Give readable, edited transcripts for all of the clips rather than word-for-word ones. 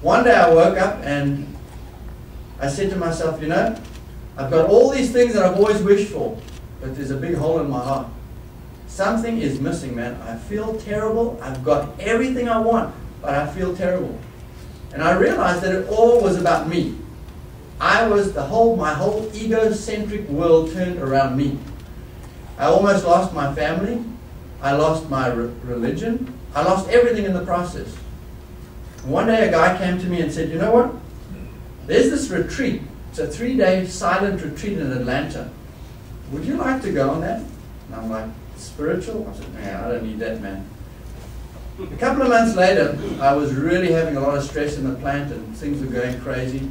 One day I woke up and I said to myself, you know, I've got all these things that I've always wished for, but there's a big hole in my heart. Something is missing, man. I feel terrible. I've got everything I want, but I feel terrible. And I realized that it all was about me. I was my whole egocentric world turned around me. I almost lost my family. I lost my religion. I lost everything in the process. One day a guy came to me and said, you know what? There's this retreat. It's a 3-day silent retreat in Atlanta. Would you like to go on that? And I'm like, spiritual? I said, man, I don't need that, man. A couple of months later, I was really having a lot of stress in the plant and things were going crazy.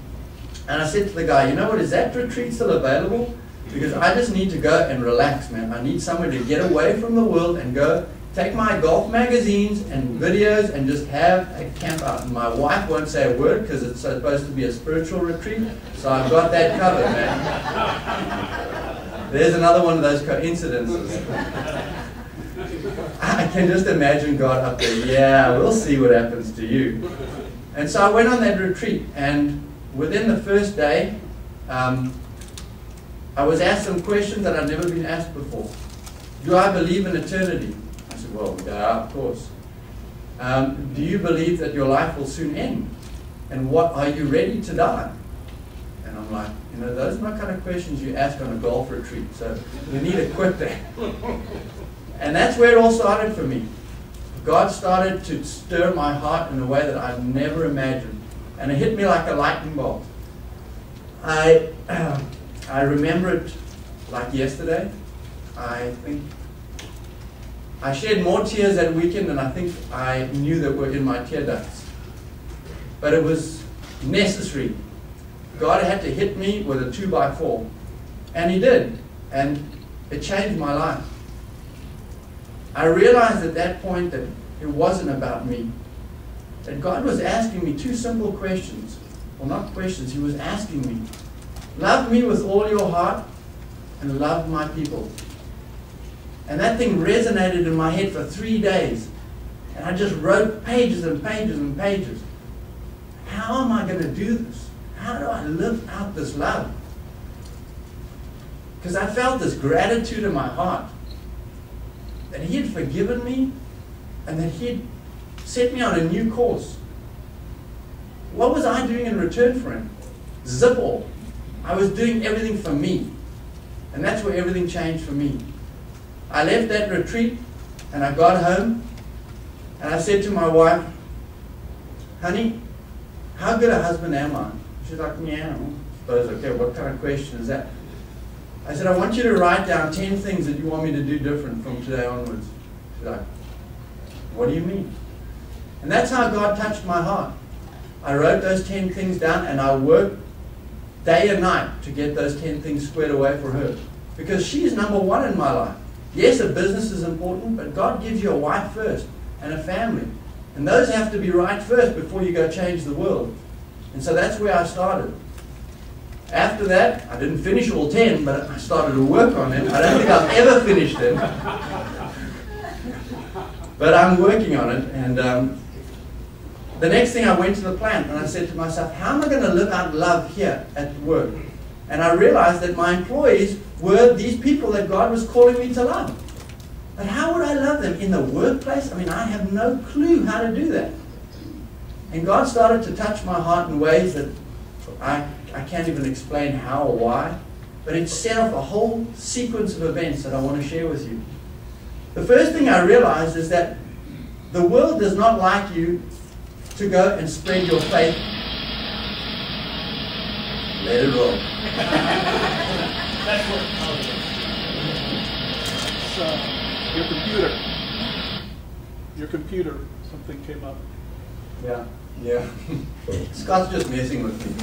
And I said to the guy, you know what, is that retreat still available? Because I just need to go and relax, man. I need somewhere to get away from the world and go take my golf magazines and videos and just have a camp out. And my wife won't say a word because it's supposed to be a spiritual retreat. So I've got that covered, man. There's another one of those coincidences. I can just imagine God up there, yeah, we'll see what happens to you. And so I went on that retreat, and within the first day, I was asked some questions that I'd never been asked before. Do I believe in eternity? I said, well, yeah, of course. Do you believe that your life will soon end? And what, are you ready to die? And I'm like, you know, those are my kind of questions you ask on a golf retreat, so you need to quit that. And that's where it all started for me. God started to stir my heart in a way that I'd never imagined. And it hit me like a lightning bolt. I remember it like yesterday. I think I shed more tears that weekend than I think I knew that were in my tear ducts. But it was necessary. God had to hit me with a 2x4. And He did. And it changed my life. I realized at that point that it wasn't about me. That God was asking me 2 simple questions. Well, not questions. He was asking me, love me with all your heart and love my people. And that thing resonated in my head for 3 days. And I just wrote pages and pages and pages. How am I going to do this? How do I live out this love? Because I felt this gratitude in my heart. That He had forgiven me and that He had set me on a new course. What was I doing in return for Him? Zip all. I was doing everything for me. And that's where everything changed for me. I left that retreat and I got home and I said to my wife, honey, how good a husband am I? She's like, yeah, I suppose, okay, what kind of question is that? I said, I want you to write down 10 things that you want me to do different from today onwards. She's like, what do you mean? And that's how God touched my heart. I wrote those 10 things down and I worked day and night to get those 10 things squared away for her. Because she's number one in my life. Yes, a business is important, but God gives you a wife first and a family. And those have to be right first before you go change the world. And so that's where I started. After that, I didn't finish all 10, but I started to work on them. I don't think I've ever finished them. But I'm working on it. And the next thing, I went to the plant and I said to myself, how am I going to live out love here at work? And I realized that my employees were these people that God was calling me to love. But how would I love them in the workplace? I mean, I have no clue how to do that. And God started to touch my heart in ways that I can't even explain how or why, but it set off a whole sequence of events that I want to share with you. The first thing I realized is that the world does not like you to go and spread your faith. Let it roll. That's what. Your computer, something came up. Yeah. Scott's just messing with me.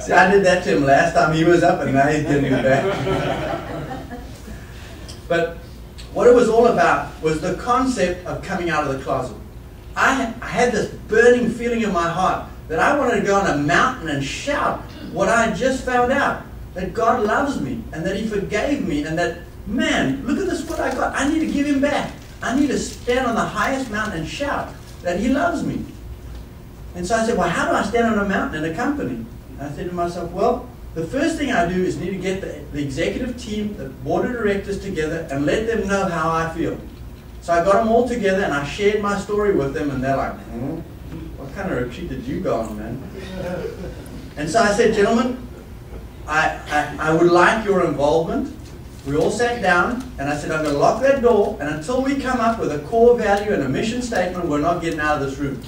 See, I did that to him last time he was up and now he's getting him back. But what it was all about was the concept of coming out of the closet. I had this burning feeling in my heart that I wanted to go on a mountain and shout what I had just found out. That God loves me and that He forgave me and that, man, look at this, what I got. I need to give Him back. I need to stand on the highest mountain and shout that He loves me. And so I said, well, how do I stand on a mountain in a company? And I said to myself, well, the first thing I do is need to get the executive team, the board of directors together and let them know how I feel. So I got them all together and I shared my story with them, and they're like, what kind of retreat did you go on, man? And so I said, gentlemen, I would like your involvement. We all sat down and I said, I'm going to lock that door, and until we come up with a core value and a mission statement, we're not getting out of this room.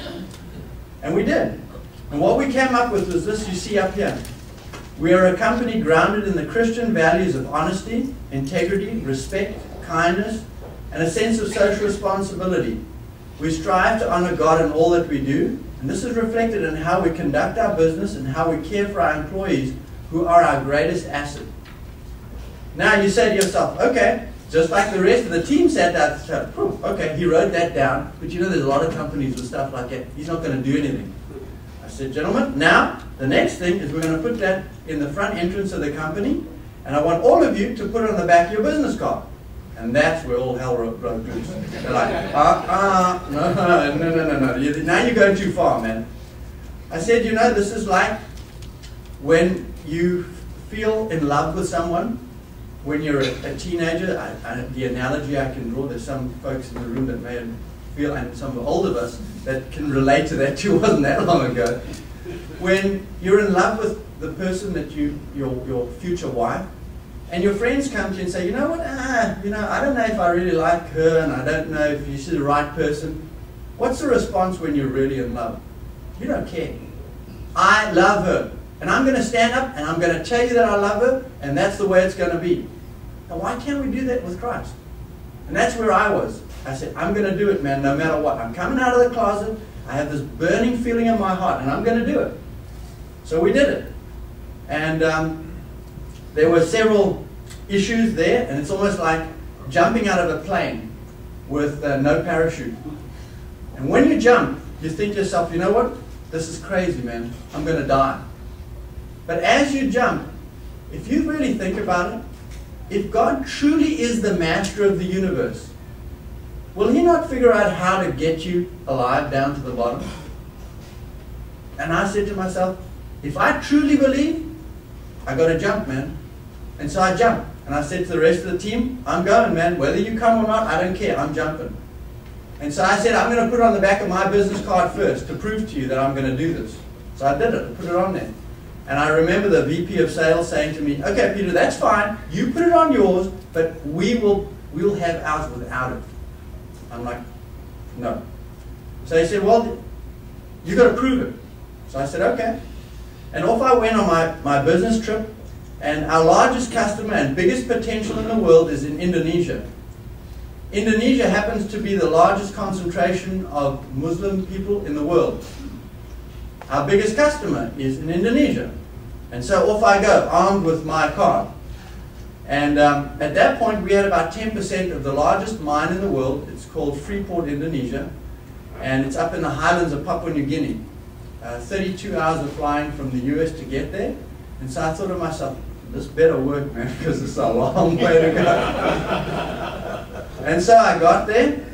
And we did. And what we came up with was this you see up here. We are a company grounded in the Christian values of honesty, integrity, respect, kindness, and a sense of social responsibility. We strive to honor God in all that we do, and this is reflected in how we conduct our business and how we care for our employees, who are our greatest asset. Now you say to yourself, okay, just like the rest of the team sat down and said, okay, he wrote that down, but you know there's a lot of companies with stuff like that. He's not going to do anything. I said, gentlemen, now the next thing is we're going to put that in the front entrance of the company, and I want all of you to put it on the back of your business card. And that's where all hell broke loose. They're like, no. Now you're going too far, man. I said, you know, this is like when you feel in love with someone when you're a teenager. The analogy I can draw, there's some folks in the room that may feel, and some old of us that can relate to that too. Wasn't that long ago. When you're in love with the person that your future wife, and your friends come to you and say, you know what, I don't know if I really like her, and I don't know if she's the right person. What's the response when you're really in love? You don't care. I love her, and I'm going to stand up and I'm going to tell you that I love her, and that's the way it's going to be. Now, why can't we do that with Christ? And that's where I was. I said, I'm going to do it, man, no matter what. I'm coming out of the closet. I have this burning feeling in my heart, and I'm going to do it. So we did it. And there were several issues there, and it's almost like jumping out of a plane with no parachute. And when you jump, you think to yourself, you know what? This is crazy, man. I'm going to die. But as you jump, if you really think about it, if God truly is the master of the universe, will He not figure out how to get you alive down to the bottom? And I said to myself, if I truly believe, I got to jump, man. And so I jumped. And I said to the rest of the team, I'm going, man. Whether you come or not, I don't care. I'm jumping. And so I said, I'm going to put it on the back of my business card first to prove to you that I'm going to do this. So I did it. I put it on there. And I remember the VP of sales saying to me, okay, Peter, that's fine. You put it on yours, but we'll have ours without it. I'm like, no. So he said, well, you've got to prove it. So I said, okay. And off I went on my business trip. And our largest customer and biggest potential in the world is in Indonesia. Indonesia happens to be the largest concentration of Muslim people in the world. Our biggest customer is in Indonesia. And so off I go, armed with my card. And at that point, we had about 10% of the largest mine in the world. It's called Freeport, Indonesia. And it's up in the highlands of Papua New Guinea. 32 hours of flying from the US to get there. And so I thought to myself, this better work, man, because it's a long way to go. And so I got there,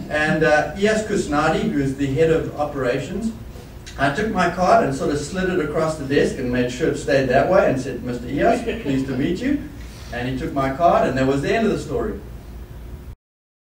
and Ias Kusnadi, who's the head of operations, I took my card and sort of slid it across the desk and made sure it stayed that way and said, Mr. Ias, pleased to meet you. And he took my card, and that was the end of the story.